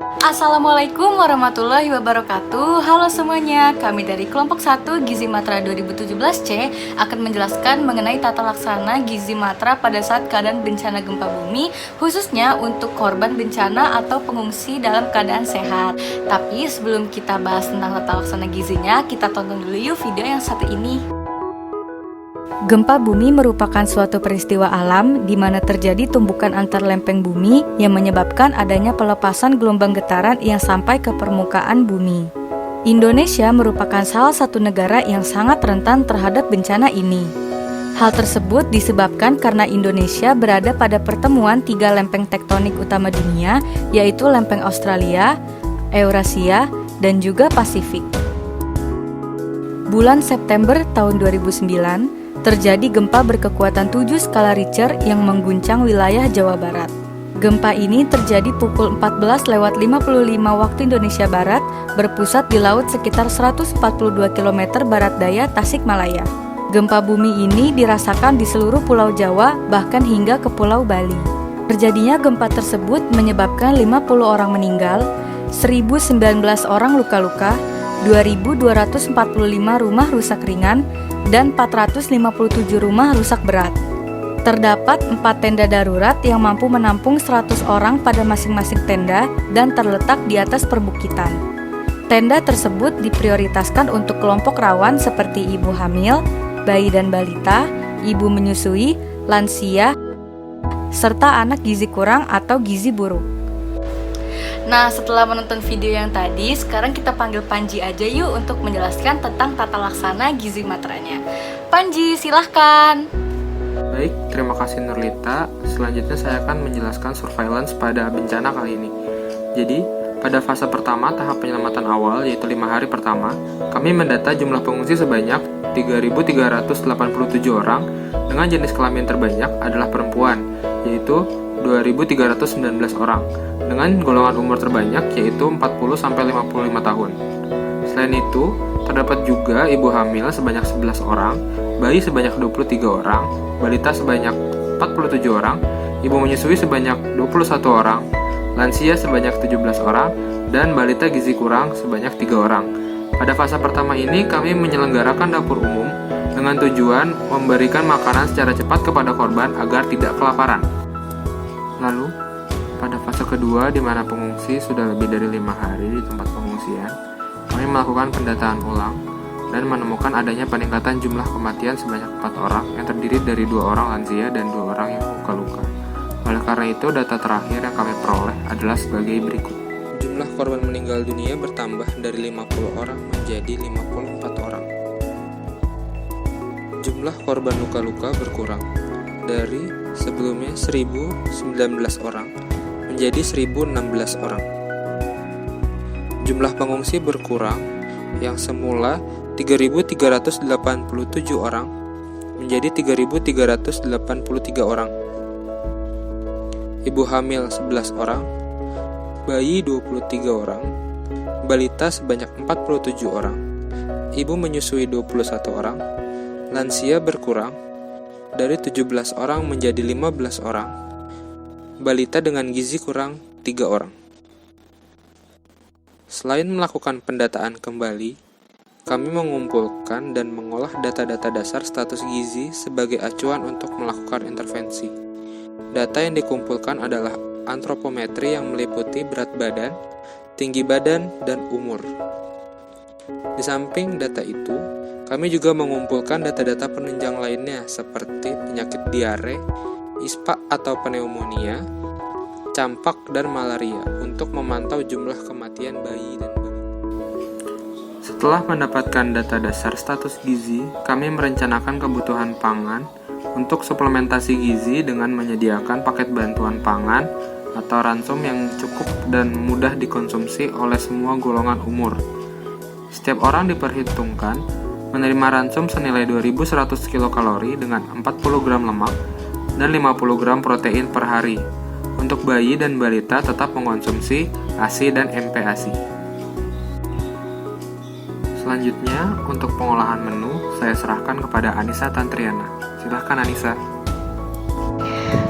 Assalamualaikum warahmatullahi wabarakatuh. Halo semuanya, kami dari kelompok 1 Gizi Matra 2017C akan menjelaskan mengenai tata laksana Gizi Matra pada saat keadaan bencana gempa bumi, khususnya untuk korban bencana atau pengungsi dalam keadaan sehat. Tapi sebelum kita bahas tentang tata laksana gizinya, kita tonton dulu yuk video yang satu ini. Gempa bumi merupakan suatu peristiwa alam di mana terjadi tumbukan antar lempeng bumi yang menyebabkan adanya pelepasan gelombang getaran yang sampai ke permukaan bumi. Indonesia merupakan salah satu negara yang sangat rentan terhadap bencana ini. Hal tersebut disebabkan karena Indonesia berada pada pertemuan 3 lempeng tektonik utama dunia, yaitu lempeng Australia, Eurasia, dan juga Pasifik. Bulan September tahun 2009, terjadi gempa berkekuatan 7 skala Richter yang mengguncang wilayah Jawa Barat. Gempa ini terjadi pukul 14.55 waktu Indonesia Barat, berpusat di laut sekitar 142 km barat daya Tasikmalaya. Gempa bumi ini dirasakan di seluruh Pulau Jawa, bahkan hingga ke Pulau Bali. Terjadinya gempa tersebut menyebabkan 50 orang meninggal, 1.019 orang luka-luka, 2.245 rumah rusak ringan, dan 457 rumah rusak berat. Terdapat 4 tenda darurat yang mampu menampung 100 orang pada masing-masing tenda dan terletak di atas perbukitan. Tenda tersebut diprioritaskan untuk kelompok rawan seperti ibu hamil, bayi dan balita, ibu menyusui, lansia, serta anak gizi kurang atau gizi buruk. Nah, setelah menonton video yang tadi, sekarang kita panggil Panji aja yuk untuk menjelaskan tentang tata laksana Gizi Matranya. Panji, silahkan. Baik, terima kasih Nurlita. Selanjutnya saya akan menjelaskan surveillance pada bencana kali ini. Jadi, pada fase pertama tahap penyelamatan awal, yaitu 5 hari pertama, kami mendata jumlah pengungsi sebanyak 3.387 orang dengan jenis kelamin terbanyak adalah perempuan, yaitu 2.319 orang, dengan golongan umur terbanyak yaitu 40-55 tahun. Selain itu, terdapat juga ibu hamil sebanyak 11 orang, bayi sebanyak 23 orang, balita sebanyak 47 orang, ibu menyusui sebanyak 21 orang, lansia sebanyak 17 orang, dan balita gizi kurang sebanyak 3 orang. Pada fase pertama ini, kami menyelenggarakan dapur umum dengan tujuan memberikan makanan secara cepat kepada korban agar tidak kelaparan. Lalu, pada fase kedua di mana pengungsi sudah lebih dari 5 hari di tempat pengungsian, kami melakukan pendataan ulang dan menemukan adanya peningkatan jumlah kematian sebanyak 4 orang yang terdiri dari 2 orang lansia dan 2 orang yang luka-luka. Oleh karena itu, data terakhir yang kami peroleh adalah sebagai berikut. Jumlah korban meninggal dunia bertambah dari 50 orang menjadi 54 orang. Jumlah korban luka-luka berkurang dari sebelumnya 1.019 orang menjadi 1.016 orang. Jumlah pengungsi berkurang yang semula 3.387 orang menjadi 3.383 orang. Ibu hamil 11 orang, bayi 23 orang, balita sebanyak 47 orang, ibu menyusui 21 orang, lansia berkurang dari 17 orang menjadi 15 orang, balita dengan gizi kurang 3 orang. Selain melakukan pendataan kembali, kami mengumpulkan dan mengolah data-data dasar status gizi sebagai acuan untuk melakukan intervensi. Data yang dikumpulkan adalah antropometri yang meliputi berat badan, tinggi badan, dan umur. Di samping data itu, kami juga mengumpulkan data-data penunjang lainnya seperti penyakit diare, ispa atau pneumonia, campak, dan malaria untuk memantau jumlah kematian bayi dan balita. Setelah mendapatkan data dasar status gizi, kami merencanakan kebutuhan pangan untuk suplementasi gizi dengan menyediakan paket bantuan pangan atau ransom yang cukup dan mudah dikonsumsi oleh semua golongan umur. Setiap orang diperhitungkan menerima ransom senilai 2.100 kilokalori dengan 40 gram lemak dan 50 gram protein per hari. Untuk bayi dan balita tetap mengonsumsi ASI dan MPASI. Selanjutnya, untuk pengolahan menu, saya serahkan kepada Anissa Tantriana. Silahkan Anissa.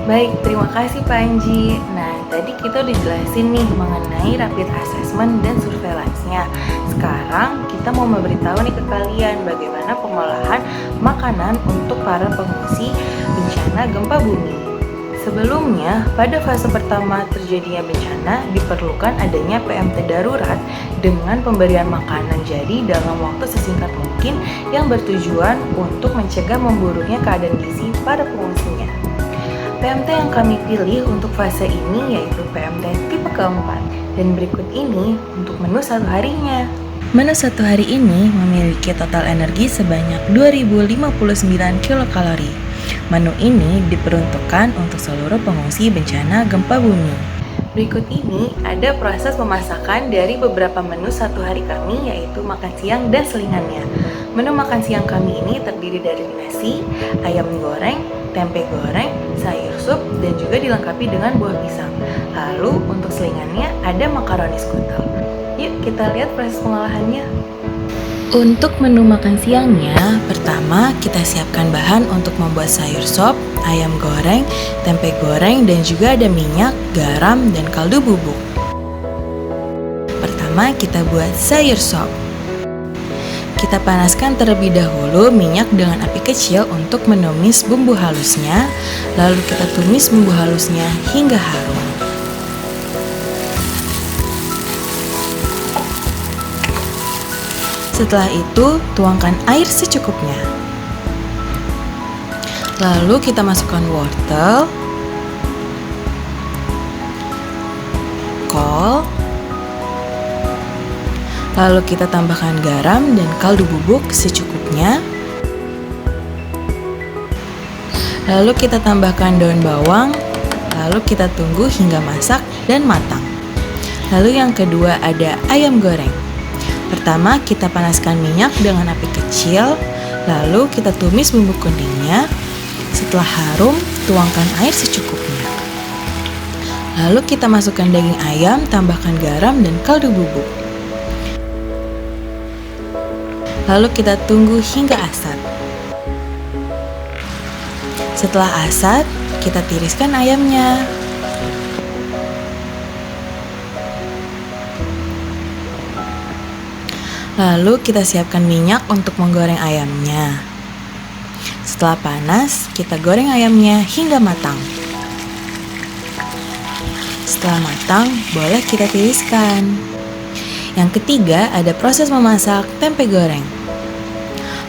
Baik, terima kasih Pak Anji. Nah, tadi kita udah jelasin nih mengenai rapid assessment dan surveillance-nya. Sekarang kita mau memberitahu nih ke kalian bagaimana pengolahan makanan untuk para pengungsi bencana gempa bumi. Sebelumnya, pada fase pertama terjadinya bencana diperlukan adanya PMT darurat dengan pemberian makanan jadi dalam waktu sesingkat mungkin yang bertujuan untuk mencegah memburuknya keadaan gizi para pengungsinya. PMT yang kami pilih untuk fase ini yaitu PMT tipe keempat, dan berikut ini untuk menu satu harinya. Menu satu hari ini memiliki total energi sebanyak 2059 kilokalori. Menu ini diperuntukkan untuk seluruh pengungsi bencana gempa bumi. Berikut ini ada proses pemasakan dari beberapa menu satu hari kami, yaitu makan siang dan selingannya. Menu makan siang kami ini terdiri dari nasi, ayam goreng, tempe goreng, sayur sup, dan juga dilengkapi dengan buah pisang. Lalu untuk selingannya ada makaroni skutel. Yuk kita lihat proses pengolahannya. Untuk menu makan siangnya, pertama kita siapkan bahan untuk membuat sayur sop, ayam goreng, tempe goreng, dan juga ada minyak, garam, dan kaldu bubuk. Pertama kita buat sayur sop. Kita panaskan terlebih dahulu minyak dengan api kecil untuk menumis bumbu halusnya, lalu kita tumis bumbu halusnya hingga harum. Setelah itu, tuangkan air secukupnya. Lalu kita masukkan wortel, kol, lalu kita tambahkan garam dan kaldu bubuk secukupnya. Lalu kita tambahkan daun bawang, lalu kita tunggu hingga masak dan matang. Lalu yang kedua ada ayam goreng. Pertama kita panaskan minyak dengan api kecil, lalu kita tumis bumbu kuningnya. Setelah harum, tuangkan air secukupnya. Lalu kita masukkan daging ayam, tambahkan garam dan kaldu bubuk. Lalu kita tunggu hingga asat. Setelah asat, kita tiriskan ayamnya. Lalu kita siapkan minyak untuk menggoreng ayamnya. Setelah panas, kita goreng ayamnya hingga matang. Setelah matang, boleh kita tiriskan. Yang ketiga, ada proses memasak tempe goreng.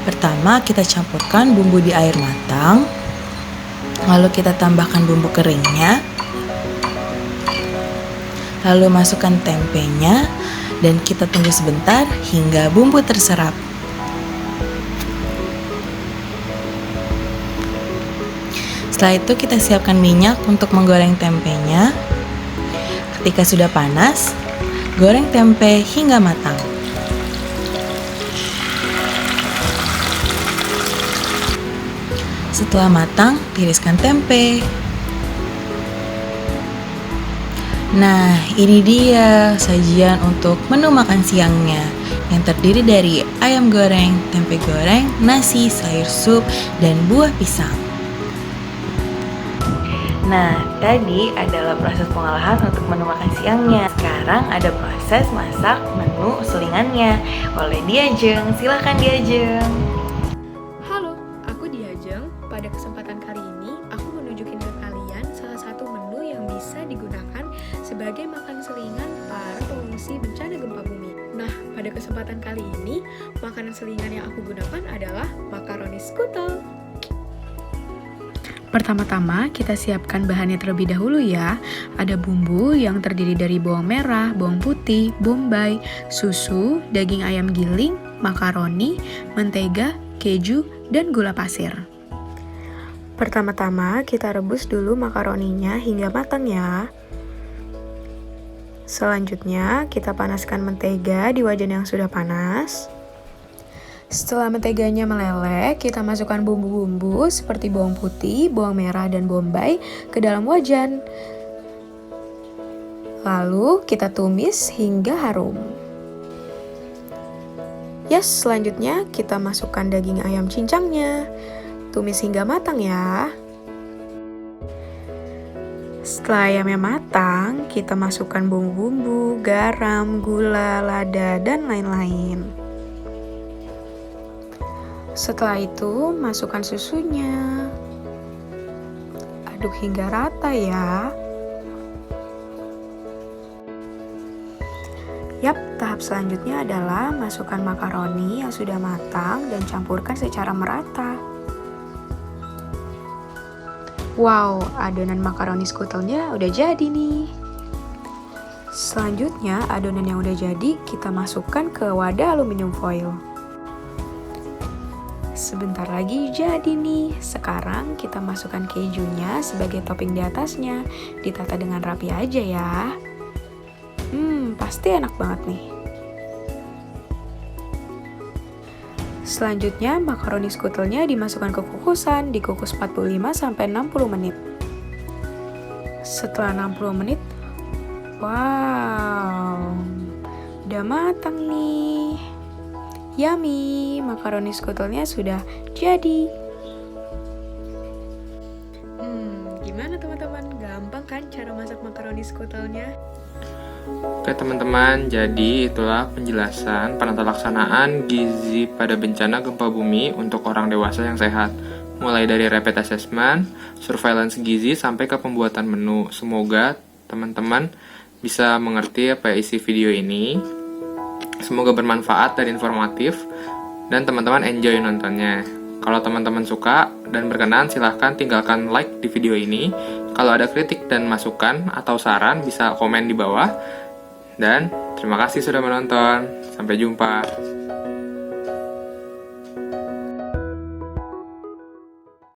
Pertama, kita campurkan bumbu di air matang. Lalu kita tambahkan bumbu keringnya. Lalu masukkan tempenya. Dan kita tunggu sebentar hingga bumbu terserap. Setelah itu kita siapkan minyak untuk menggoreng tempenya. Ketika sudah panas, goreng tempe hingga matang. Setelah matang, tiriskan tempe. Nah, ini dia sajian untuk menu makan siangnya yang terdiri dari ayam goreng, tempe goreng, nasi, sayur sup, dan buah pisang. Nah, tadi adalah proses pengolahan untuk menu makan siangnya. Sekarang ada proses masak menu selingannya oleh Diajeng. Silahkan Diajeng. Halo, aku Diajeng. Pada kesempatan kali ini, aku menunjukin ke kalian salah satu menu yang bisa digunakan sebagai makan selingan para pengungsi bencana gempa bumi. Nah, pada kesempatan kali ini, makanan selingan yang aku gunakan adalah makaroni skutel. Pertama-tama, kita siapkan bahannya terlebih dahulu ya. Ada bumbu yang terdiri dari bawang merah, bawang putih, bombay, susu, daging ayam giling, makaroni, mentega, keju, dan gula pasir. Pertama-tama, kita rebus dulu makaroninya hingga matang ya. Selanjutnya, kita panaskan mentega di wajan yang sudah panas. Setelah menteganya meleleh, kita masukkan bumbu-bumbu seperti bawang putih, bawang merah, dan bombay ke dalam wajan. Lalu, kita tumis hingga harum. Selanjutnya kita masukkan daging ayam cincangnya. Tumis hingga matang ya. Setelah ayamnya matang, Sekarang kita masukkan bumbu-bumbu, garam, gula, lada, dan lain-lain. Setelah itu, masukkan susunya. Aduk hingga rata ya. Yap, tahap selanjutnya adalah masukkan makaroni yang sudah matang dan campurkan secara merata. Wow, adonan makaroni skutelnya udah jadi nih. Selanjutnya, adonan yang udah jadi kita masukkan ke wadah aluminium foil. Sebentar lagi jadi nih. Sekarang kita masukkan kejunya sebagai topping di atasnya. Ditata dengan rapi aja ya. Pasti enak banget nih. Selanjutnya, makaroni skutelnya dimasukkan ke kukusan, dikukus 45-60 menit. Setelah 60 menit, wow, udah matang nih. Yummy, makaroni skutelnya sudah jadi. Gimana teman-teman? Gampang kan cara masak makaroni skutelnya? Oke teman-teman, jadi itulah penjelasan penata laksanaan gizi pada bencana gempa bumi untuk orang dewasa yang sehat. Mulai dari rapid assessment, surveillance gizi, sampai ke pembuatan menu. Semoga teman-teman bisa mengerti apa isi video ini. Semoga bermanfaat dan informatif, dan teman-teman enjoy nontonnya. Kalau teman-teman suka dan berkenan, silahkan tinggalkan like di video ini. Kalau ada kritik dan masukan atau saran, bisa komen di bawah. Dan terima kasih sudah menonton. Sampai jumpa.